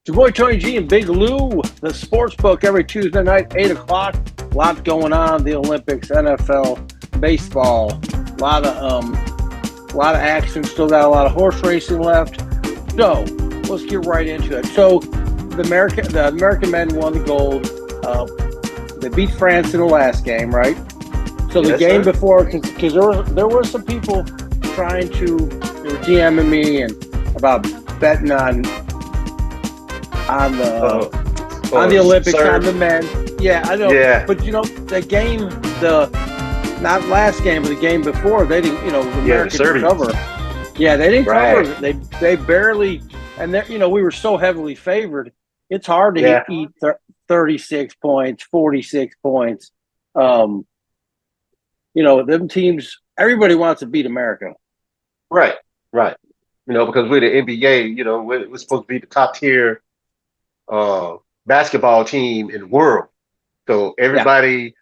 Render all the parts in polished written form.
Your boy Tony G and Big Lou, the sports book every Tuesday night, 8 o'clock. Lots going on. The Olympics, NFL, baseball. A lot of action. Still got a lot of horse racing left. So let's get right into it. So the American men won the gold. They beat France in the last game, right? So the game before, because there were some people trying to, they were DMing me and about betting on the Olympics, on the men. Yeah, I know. Yeah. But the game, not last game, but the game before, they didn't. The Americans didn't cover. Yeah, they didn't cover. They barely, and we were so heavily favored. It's hard to eat 36 points, 46 points. Them teams. Everybody wants to beat America. Right. Because we're the NBA. We're supposed to be the top tier basketball team in the world. So everybody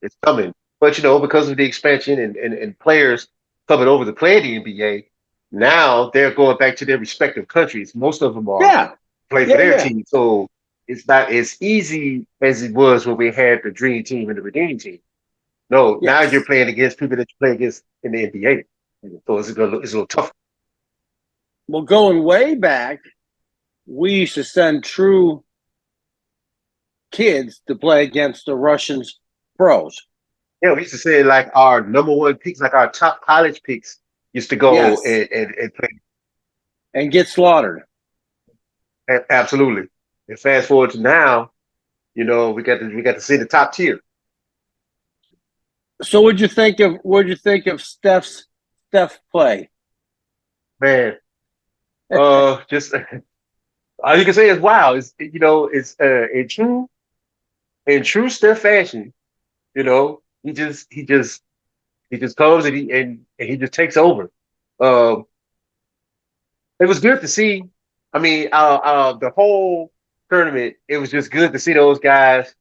is coming. But, because of the expansion and players coming over to play in the NBA, now they're going back to their respective countries. Most of them are play for their team. So it's not as easy as it was when we had the Dream Team and the Redeem Team. No, now you're playing against people that you play against in the NBA. So it's a little tougher. Well, going way back, we used to send true kids to play against the Russians pros. Yeah, we used to say like our number one picks, like our top college picks, used to go and play and get slaughtered. Absolutely. And fast forward to now, we got to see the top tier. So what'd you think of Steph's play? Man, just all you can say is wow. It's in true Steph fashion. He just comes and he just takes over. It was good to see. I mean, the whole tournament, it was just good to see those guys,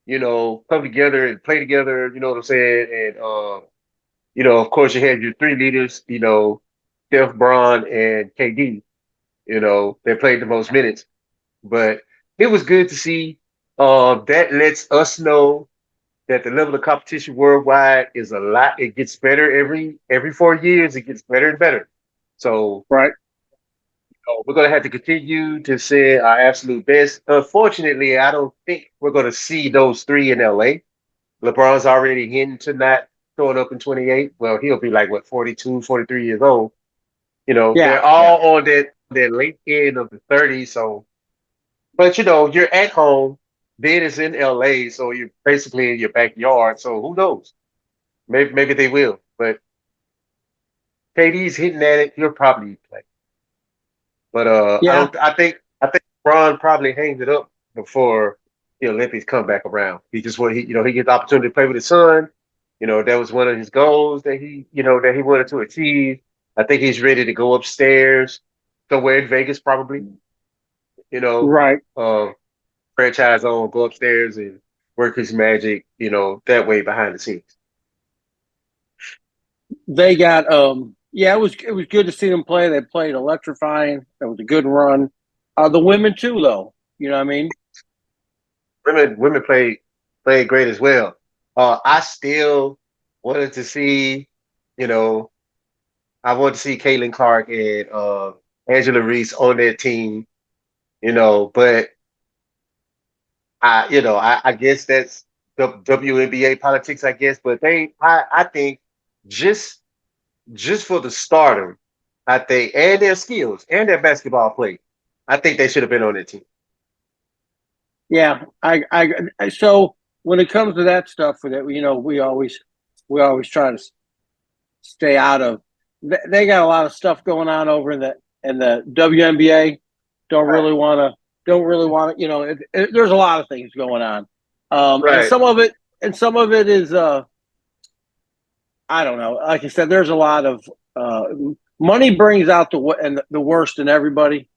come together and play together. You know what I'm saying? And of course, you had your three leaders. Steph, Bron, and KD. They played the most minutes, but it was good to see. That lets us know that the level of competition worldwide is a lot. It gets better every 4 years. It gets better and better. So right. We're going to have to continue to say our absolute best. Unfortunately, I don't think we're going to see those three in LA. LeBron's already hinting to not showing up in 28. Well, he'll be like, 42, 43 years old. They're all on that late end of the 30s. So, but you're at home. Ben is in LA, so you're basically in your backyard. So who knows? Maybe they will. But KD's hitting at it. He'll probably play. But I think Bron probably hangs it up before the Olympics come back around. He just he gets the opportunity to play with his son. That was one of his goals that he wanted to achieve. I think he's ready to go upstairs somewhere in Vegas, probably. Right. Franchise on, go upstairs and work his magic. That way behind the scenes. They got it was good to see them play. They played electrifying. That was a good run. The women too, though. You know what I mean? Women played great as well. I still wanted to see, I wanted to see Caitlin Clark and Angela Reese on that team, but I guess that's the WNBA politics, I guess. But I think just for the stardom, I think, and their skills and their basketball play, I think they should have been on that team. Yeah, so when it comes to that stuff, for that, we always try to stay out of. They got a lot of stuff going on over in the WNBA. Don't really want to. There's a lot of things going on, and some of it is. I don't know. Like I said, there's a lot of money brings out the worst in everybody,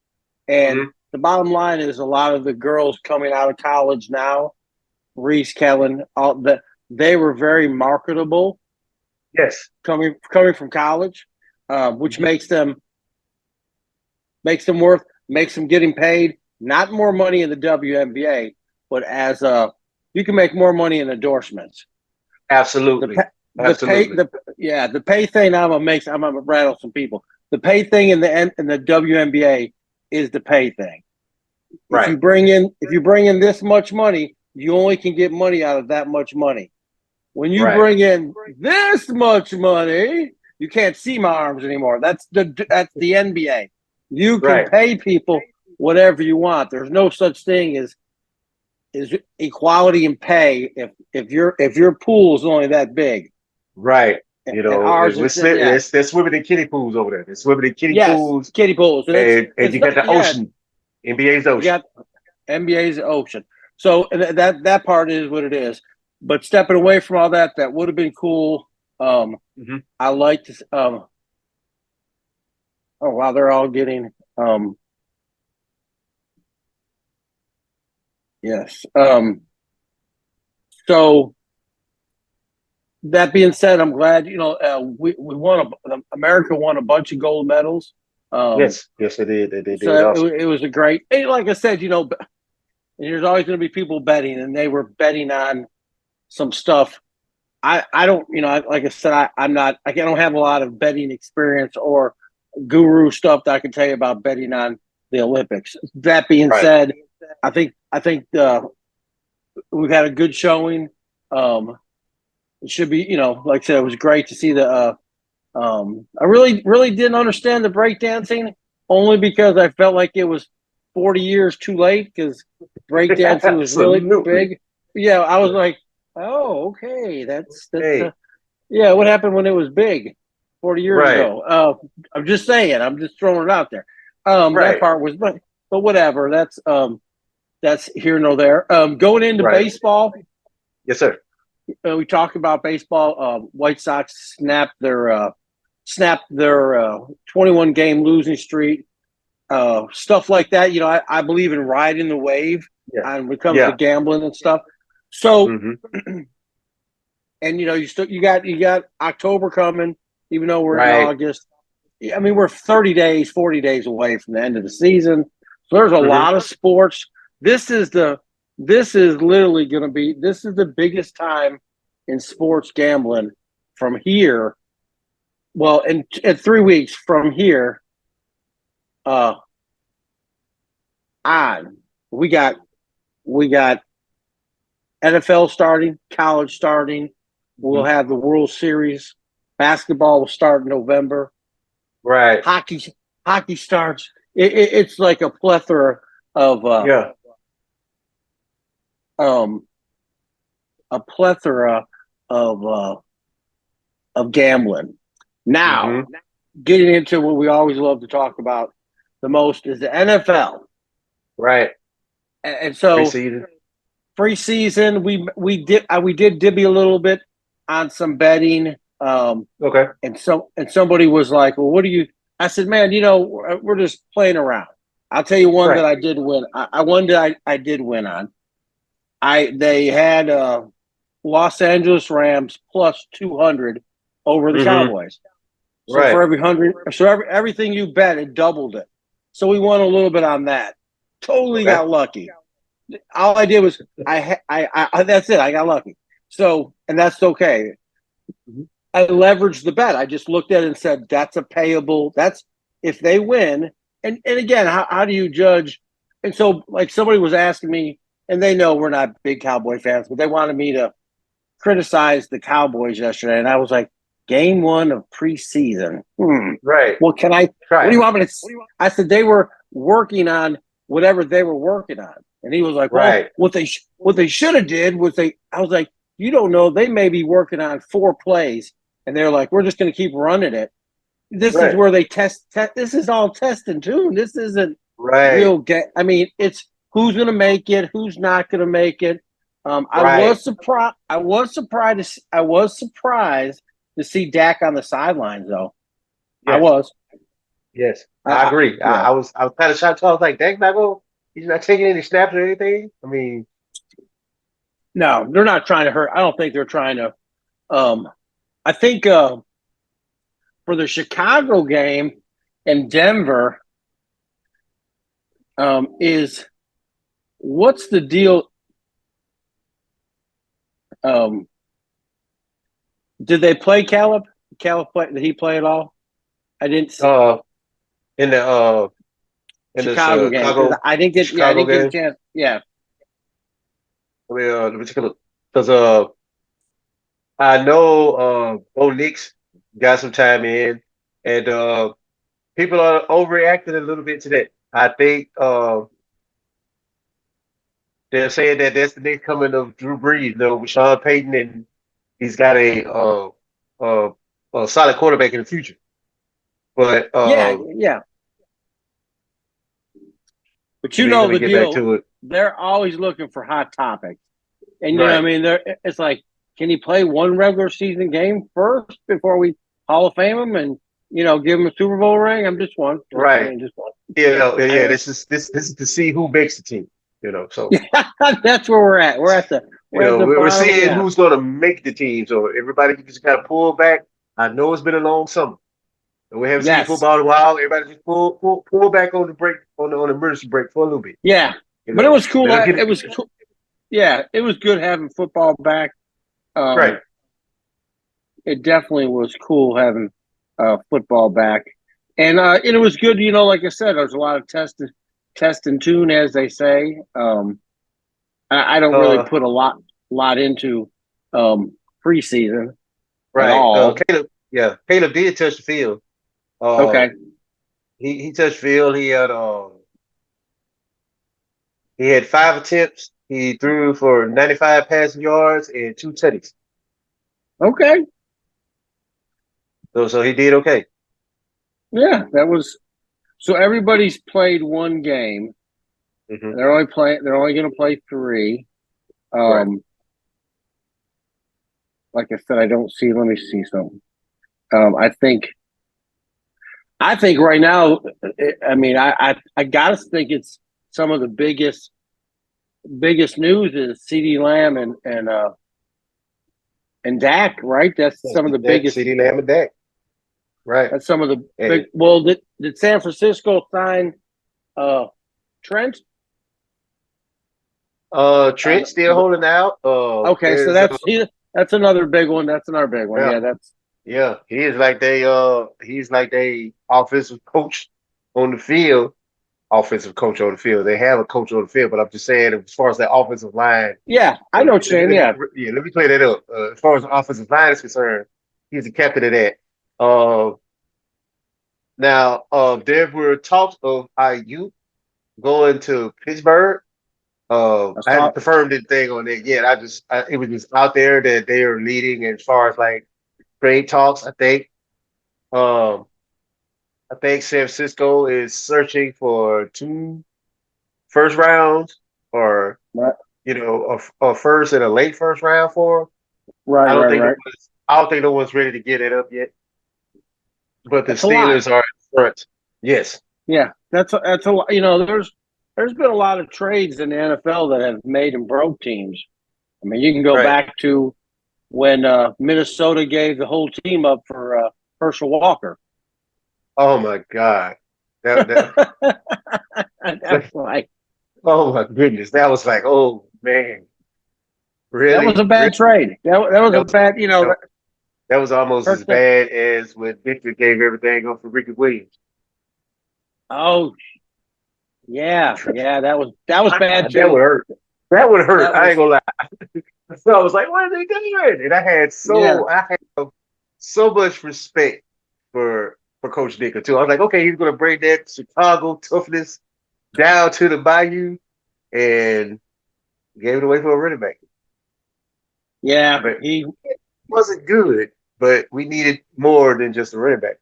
and the bottom line is a lot of the girls coming out of college now, Reese, Kellen, they were very marketable. Yes, coming from college, which makes them getting paid, not more money in the WNBA, but as you can make more money in endorsements. Absolutely. Absolutely. The pay thing. I'm gonna rattle some people. The pay thing in the WNBA is the pay thing. If Right. you bring in this much money, you only can get money out of that much money. When you Right. bring in this much money, you can't see my arms anymore. That's the NBA. You can Right. pay people whatever you want. There's no such thing as equality in pay if your pool is only that big. Right. And ours is yeah. They're swimming in kiddie pools over there. They're swimming in kiddie Yes, pools, kiddie pools. And and it's you not got the yeah, ocean, NBA's you ocean. got NBA's ocean. So that part is what it is. But stepping away from all that, that would have been cool. Mm-hmm. I like to. Oh wow, they're all getting. Yes. So that being said, I'm glad we won. America won a bunch of gold medals. Yes, yes, they did. They did So awesome. it was a great. Like I said, there's always going to be people betting, and they were betting on some stuff. I don't, like I said, I'm not. I don't have a lot of betting experience or guru stuff that I can tell you about betting on the Olympics. That being Right. said, I think we've had a good showing. It should be, like I said, it was great to see the. I really didn't understand the breakdancing only because I felt like it was 40 years too late because breakdancing was really Absolutely. big. Yeah, I was like, oh, okay, that's Hey, yeah. What happened when it was big 40 years right, ago? I'm just saying. I'm just throwing it out there. That right, part was, but whatever. That's here nor there. Going into right. baseball, Yes, sir. we talked about baseball. White Sox snapped their 21 game losing streak. Stuff like that. I believe in riding the wave Yeah, when it comes to yeah. gambling and stuff. So, Mm-hmm. and you got October coming, even though we're in Right. August. I mean, we're 30 days, 40 days away from the end of the season. So there's a Mm-hmm. lot of sports. This is literally going to be, this is the biggest time in sports gambling from here. Well, in 3 weeks from here, uh, on, we got, we got NFL starting, college starting. Mm-hmm. We'll have the World Series. Basketball will start in November. Right. Hockey, hockey starts. It's like a plethora of Yeah. um a plethora of gambling. Now, Mm-hmm. getting into what we always love to talk about the most is the NFL, Right. and so Preseason. preseason we did dibby a little bit on some betting. Okay. And somebody was like, "Well, what do you?" I said, "Man, we're just playing around." I'll tell you one Right. that I did win. One that I did win on. They had Los Angeles Rams plus 200 over the Mm-hmm. Cowboys. So Right. for everything you bet, it doubled it. So we won a little bit on that. Totally Okay. got lucky. All I did was that's it. I got lucky. So and that's okay. Mm-hmm. I leveraged the bet. I just looked at it and said, that's a payable. That's if they win. And again, how do you judge? And so, like, somebody was asking me, and they know we're not big Cowboy fans, but they wanted me to criticize the Cowboys yesterday. And I was like, game one of preseason. Right. What can I, what do Right. you want me to, I said, they were working on whatever they were working on. And he was like, well, Right. what they should have did was I was like, you don't know, they may be working on 4 plays and they're like, we're just going to keep running it. This is Right. where they test. This is all test and tune. This isn't Right. real game. I mean, it's who's going to make it, who's not going to make it. I Right. was surprised. I was surprised to see Dak on the sidelines, though. I Yes. was. Yes. I agree. Yeah. I was kind of shocked. I was like, Dak's not going. He's not taking any snaps or anything. I mean, No, they're not trying to hurt. I don't think they're trying to. I think for the Chicago game in Denver, is what's the deal? Um, did they play Caleb? Did he play at all? I didn't see In the Chicago game because Chicago I didn't get. Yeah, I Chicago didn't get a game. chance. Yeah. Let me take a look. Because I know Bo Nix got some time in, and people are overreacting a little bit to that. I think they're saying that that's the next coming of Drew Brees, you know, with Sean Payton, and he's got uh, a solid quarterback in the future. But Yeah. Yeah. But you know let me the get back deal. to it. They're always looking for hot topics, and you know, what I Right, mean, it's like, can he play one regular season game first before we Hall of Fame him and give him a Super Bowl ring? I'm just one. I right. mean, just one. Yeah. This is to see who makes the team. You know, so Yeah, that's where we're at. We're at the we're bottom. seeing Yeah. who's going to make the team. So everybody can just kind of pull back. I know it's been a long summer, and we haven't seen Yes. football in a while. Everybody just pull back on the break on the emergency break for a little bit. Yeah. You But it know, was cool. let us get It was cool. Yeah, it was good having football back. right. It definitely was cool having football back, and it was good. Like I said, there was a lot of test and tune, as they say. I don't really Uh, put a lot into preseason at right. all. Caleb did touch the field. Uh, Okay, he touched the field. He had 5 attempts. He threw for 95 passing yards and 2 tutties. okay, So he did okay. yeah, that was. So everybody's played one game. Hmm. They're only playing. They're only going to play three. Right. Um, like I said, I don't see. Let me see something. I think right now, I mean, I gotta think it's some of the biggest news is CD Lamb and Dak, right? That's some of the That biggest. CD Lamb and Dak. Right. That's some of the big. And Well, did San Francisco sign uh Trent? Trent still holding out. Okay, so There's that's another big one. That's another big one. yeah, Yeah, that's yeah. He's like they offensive coach on the field. Offensive coach on the field. They have a coach on the field, but I'm just saying as far as that offensive line, yeah. I know what you're saying. Yeah, let me clear that up. As far as the offensive line is concerned, he's the captain of that. Uh, Now, there were talks of IU going to Pittsburgh. I I haven't saw. confirmed anything on it yet. It was just out there that they are leading as far as like trade talks. Um, I think San Francisco is searching for 2 first rounds, or Right, a first and a late first round for 'em. right, I don't right, think no right. one's, I don't think no one's ready to get it up yet. But the That's a lot. Steelers are in front. Yes. Yeah, that's a lot. There's been a lot of trades in the NFL that have made and broke teams. I mean, you can go Right. back to when Minnesota gave the whole team up for Herschel Walker. Oh my God. That That's like oh my goodness. That was like, oh man. that was Really? a Really? bad trade. That was That a was bad. that was almost as Herschel. bad as when Victor gave everything up for Ricky Williams. Oh yeah. That was bad That would too. hurt. That would hurt. That I ain't was gonna lie. So I was like, what are they doing? And yeah I had so much respect for Coach Dicker too. I was like, okay, he's gonna bring that Chicago toughness down to the Bayou and gave it away for a running back. yeah. But He it wasn't good, but we needed more than just a running back.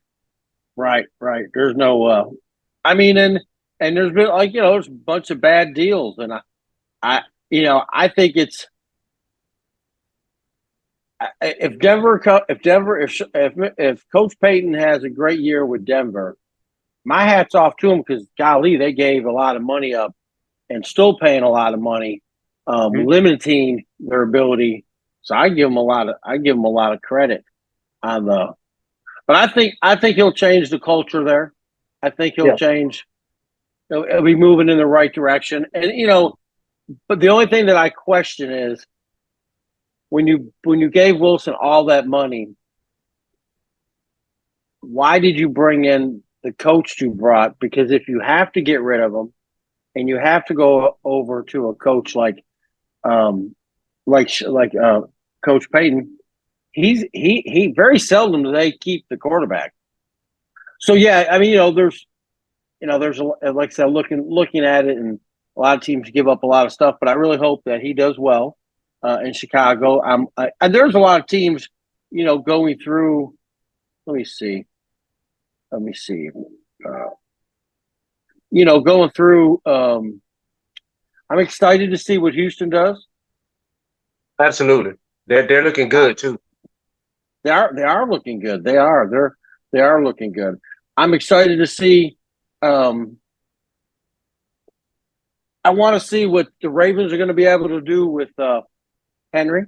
right. There's no. I mean, and there's been there's a bunch of bad deals, and I I think it's if Coach Payton has a great year with Denver, my hat's off to him because golly, they gave a lot of money up and still paying a lot of money, Mhm. limiting their ability. So I give him a lot of credit on the. But I think he'll change the culture there. I think he'll Yeah. change. He'll be moving in the right direction, and But the only thing that I question is when you gave Wilson all that money, why did you bring in the coach you brought? Because if you have to get rid of him and you have to go over to a coach um like Coach Payton, he very seldom do they keep the quarterback. So yeah, I mean, there's like I said, looking at it, and a lot of teams give up a lot of stuff, but I really hope that he does well in Chicago. There's a lot of teams, going through. Let me see. Let me see. Uh, Going through. I'm excited to see what Houston does. Absolutely. They're looking good too. They are looking good. They are looking good. I'm excited to see. Um, I want to see what the Ravens are going to be able to do with Henry.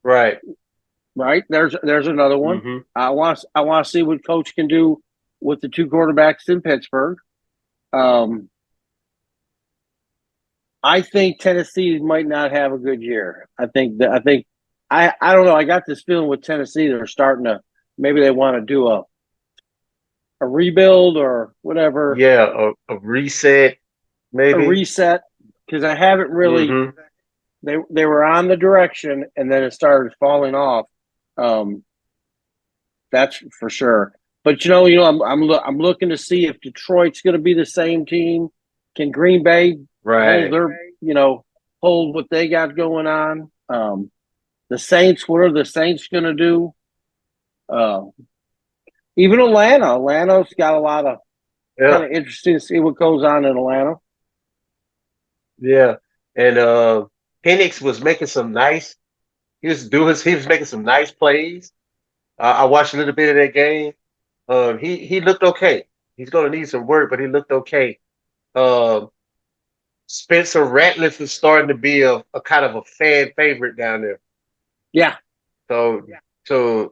Right. Right, there's another one. Mm-hmm. I want to see what Coach can do with the two quarterbacks in Pittsburgh. Um, I think Tennessee might not have a good year. I don't know. I got this feeling with Tennessee they're starting to maybe they want to do a rebuild or whatever, Yeah, a reset, a maybe. reset, because I haven't really. Mm-hmm. They were on the direction and then it started falling off. Um, that's for sure. But I'm looking to see if Detroit's going to be the same team. Can Green Bay hold Right. their hold what they got going on? The Saints, what are the Saints going to do? Uh, Even Atlanta. Atlanta's got a lot of kind Yeah. of interesting to see what goes on in Atlanta. Yeah. And Penix was making some nice. He was making some nice plays. I watched a little bit of that game. He looked okay. He's going to need some work, but he looked okay. Um, Spencer Rattler is starting to be a kind of a fan favorite down there. Yeah, So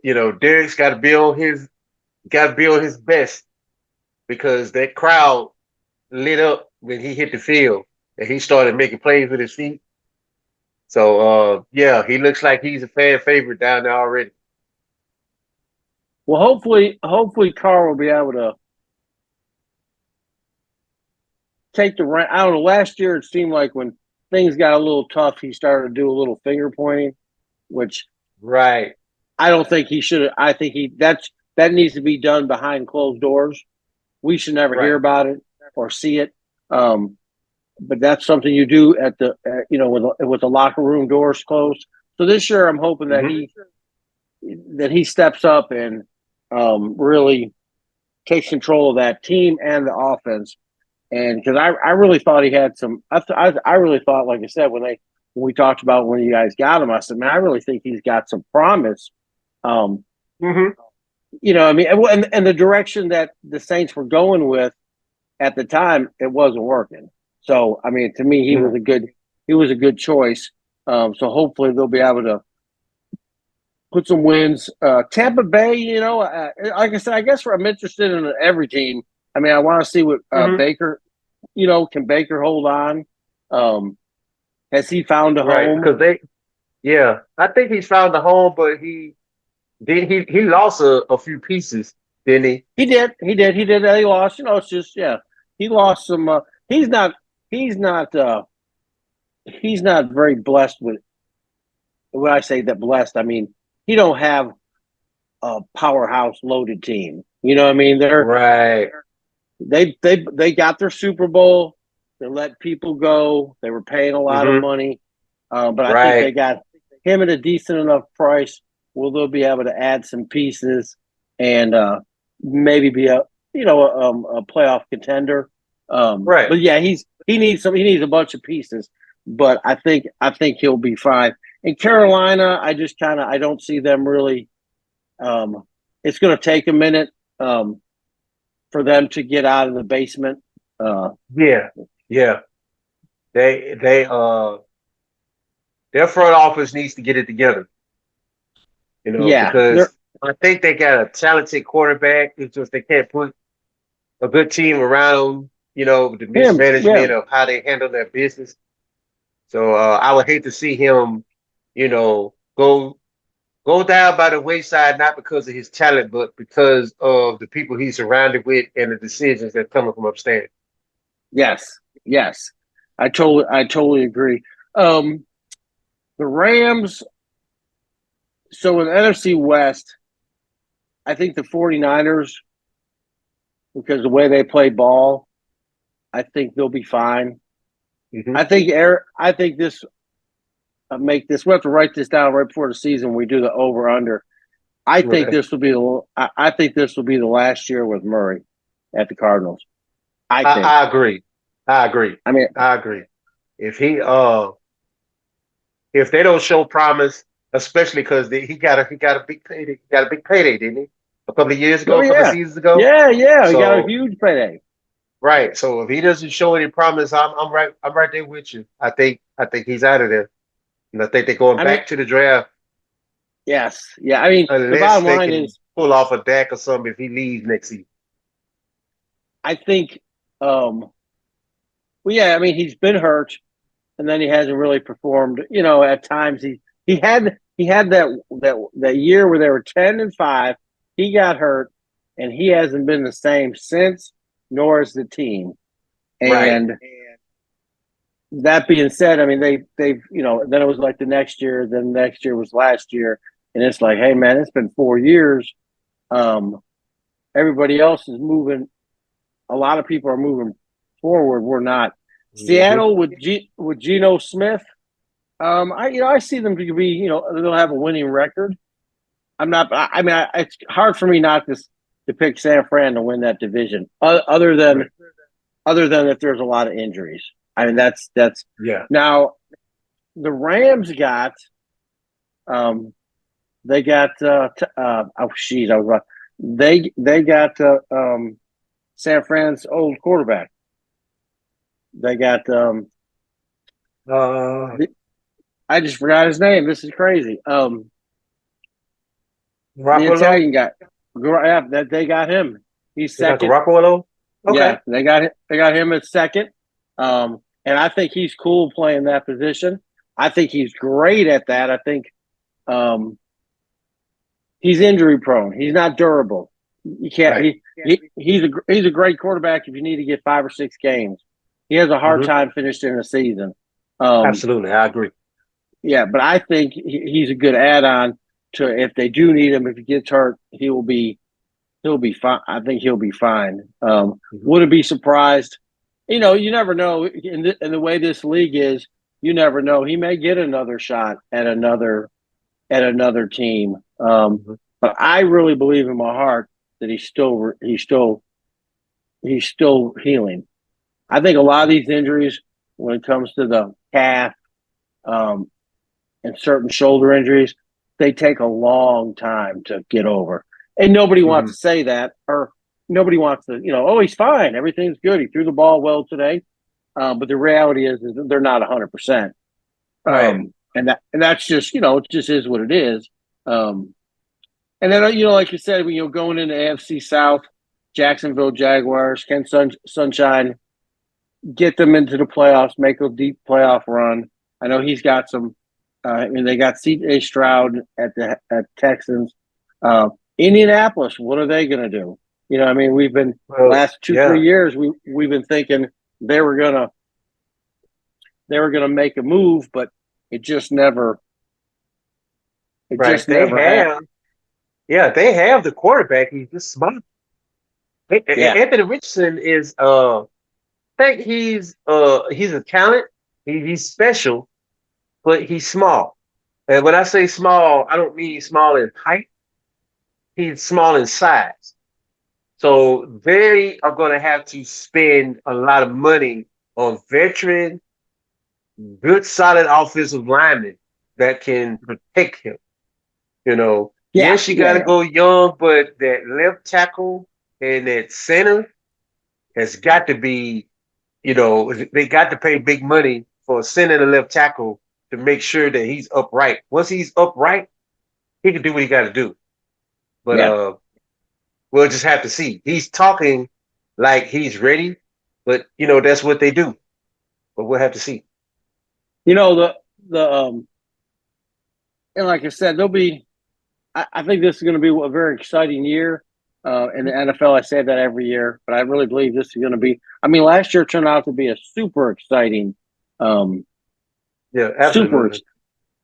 Derek's got to be on his best because that crowd lit up when he hit the field and he started making plays with his feet. So yeah, he looks like he's a fan favorite down there already. well, hopefully Carr will be able to take the rank. I don't know. Last year, it seemed like when things got a little tough, he started to do a little finger pointing, which Right. I don't think he should. I think that needs to be done behind closed doors. We should never hear Right. about it or see it. Um, but that's something you do at the with the locker room doors closed. So this year, I'm hoping that Mm-hmm. he steps up and really takes control of that team and the offense. And because I really thought he had some, I really thought, like I said, when we talked about when you guys got him, I said, man, I really think he's got some promise. Um, Mm-hmm. I mean, and the direction that the Saints were going with at the time, it wasn't working. So, I mean, to me, Mm-hmm. he was a good choice. So hopefully they'll be able to put some wins. Tampa Bay, like I said, I guess I'm interested in every team. I mean, I want to see what Mm-hmm. Baker, can Baker hold on? Has he found a Right. home? Because yeah, I think he's found the home, but he lost a few pieces, didn't he? He did. He did. He did. He lost. It's just he lost some. He's not. He's not. He's not very blessed with. When I say that blessed, I mean he don't have a powerhouse loaded team. You know what I mean? Right. They got their Super Bowl. They let people go. They were paying a lot of Mm-hmm. money, but I think they Right. got him at a decent enough price. Will they'll be able to add some pieces and maybe be a playoff contender. Right. But yeah, he needs a bunch of pieces. But I think he'll be fine. In Carolina, I don't see them really. It's going to take a minute. For them to get out of the basement. Yeah. Yeah. They their front office needs to get it together, Yeah, because they're I think they got a talented quarterback. It's just they can't put a good team around them, with the him. Yeah, mismanagement of how they handle their business. So I would hate to see him, you know, go down by the wayside, not because of his talent, but because of the people he's surrounded with and the decisions that coming from upstairs. Yes, yes, I totally agree. Um, the Rams. So in the NFC West, I think the 49ers, because the way they play ball, I think they'll be fine. Hmm. I think this make this. We have to write this down right before the season. When we do the over under. I think Okay. this will be the. I think this will be the last year with Murray at the Cardinals. I think. I agree. I agree. I mean, I agree. If he if they don't show promise, especially because he got a big payday, he got a big payday, didn't he? A couple of years ago, oh a couple of yeah, seasons ago. yeah. He got a So huge payday. right. So if he doesn't show any promise, I'm right there with you. I think he's out of there. And I think they're going I mean, back to the draft yes, yeah. I mean, the unless bottom they line can is, pull off a Dak or something if he leaves next season. I think. Well, yeah. I mean, he's been hurt, and then he hasn't really performed. At times he had that year where they were 10-5. He got hurt, and he hasn't been the same since. Nor is the team. Right. And that being said, I mean they've then it was like the next year, then the next year was last year, and it's like, hey man, it's been 4 years. Um, Everybody else is moving. A lot of people are moving forward. We're not. Hmm. Seattle with Geno Smith. I see them to be, they'll have a winning record. I'm not. I mean, it's hard for me not to pick San Fran to win that division. Right. Other than if there's a lot of injuries. I mean, that's Yeah. now the Rams got. They got. Oh, jeez, I was wrong. They got San Fran's old quarterback. They got. Uh, I just forgot his name. This is crazy. The Garoppolo. Italian guy. Yeah, that they got him. He's They got second. Garoppolo. Okay. Yeah, they got him at second. And I think he's cool playing that position. I think he's great at that. I think um, he's injury prone. He's not durable. You can't. Right. He's a great quarterback if you need to get 5 or 6 games. He has a hard Hmm. time finishing the season. Um, Absolutely. I agree. yeah, but I think he's a good add-on to if they do need him. If he gets hurt, he'll be fine. I think he'll be fine. Hmm. Wouldn't be surprised. You never know. In the way this league is, you never know. He may get another shot at another team. Hmm. But I really believe in my heart that he's still healing. I think a lot of these injuries, when it comes to the calf um, and certain shoulder injuries, they take a long time to get over. And nobody wants Hmm. to say that, or nobody wants to, oh, he's fine. Everything's good. He threw the ball well today. But the reality is that they're not 100%. Right. And that's just, it just is what it is. Um, and then, like you said, when you're going into AFC South, Jacksonville Jaguars, Sunshine, get them into the playoffs, make a deep playoff run. I know he's got some. They got C.J. Stroud at Texans. Indianapolis, what are they going to do? I mean, we've been Well, last two, yeah. 3 years. We've been thinking they were gonna make a move, but it just never. It Right. just never happened. Yeah, they have the quarterback. He's just smart. Yeah, Anthony Richardson is I think he's a talent. He's special, but he's small. And when I say small, I don't mean small in height. He's small in size. So they are going to have to spend a lot of money on veteran, good, solid offensive linemen that can protect him. yeah, Yes, you got yeah, to yeah. go young, but that left tackle and that center has got to be, they got to pay big money for a center and a left tackle to make sure that he's upright. Once he's upright, he can do what he got to do. But Yeah. we'll just have to see. He's talking like he's ready, but that's what they do. But we'll have to see. The and like I said, there'll be. I think this is going to be a very exciting year in the NFL. I say that every year, but I really believe this is going to be. I mean, last year turned out to be a super exciting, Yeah, super. absolutely.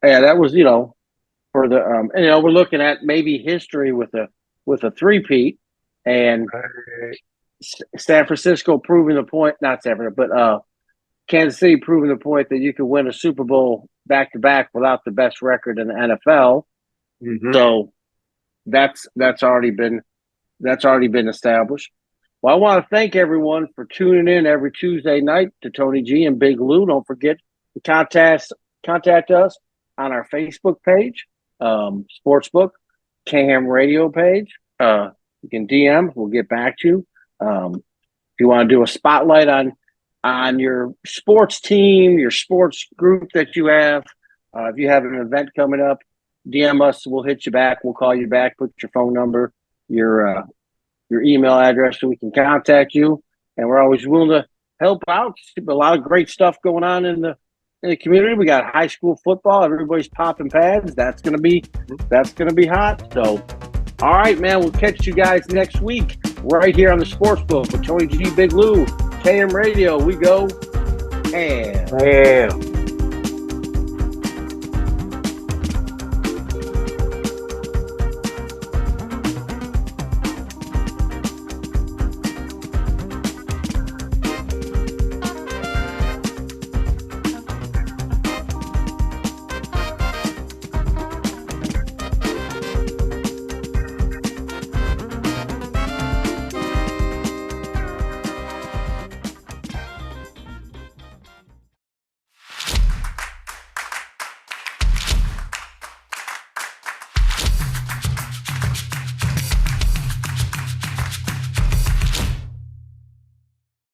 Yeah, that was for the we're looking at maybe history with a three-peat, and Right. San Francisco proving the point. Not San Francisco, but Kansas City proving the point that you can win a Super Bowl back to back without the best record in the NFL. Mm-hmm. So that's already been established. Well, I want to thank everyone for tuning in every Tuesday night to Tony G and Big Lou. Don't forget to contact us on our Facebook page, Sportsbook, Cam Radio page. You can DM. We'll get back to you. If you want to do a spotlight on your sports team, your sports group that you have, if you have an event coming up, DM us. We'll hit you back. We'll call you back. Put your phone number, your email address, so we can contact you. And we're always willing to help out. A lot of great stuff going on in the community. We got high school football. Everybody's popping pads. That's gonna be hot. So, all right, man. We'll catch you guys next week right here on the Sports Book with Tony G, Big Lou, KM Radio. We go and. Damn.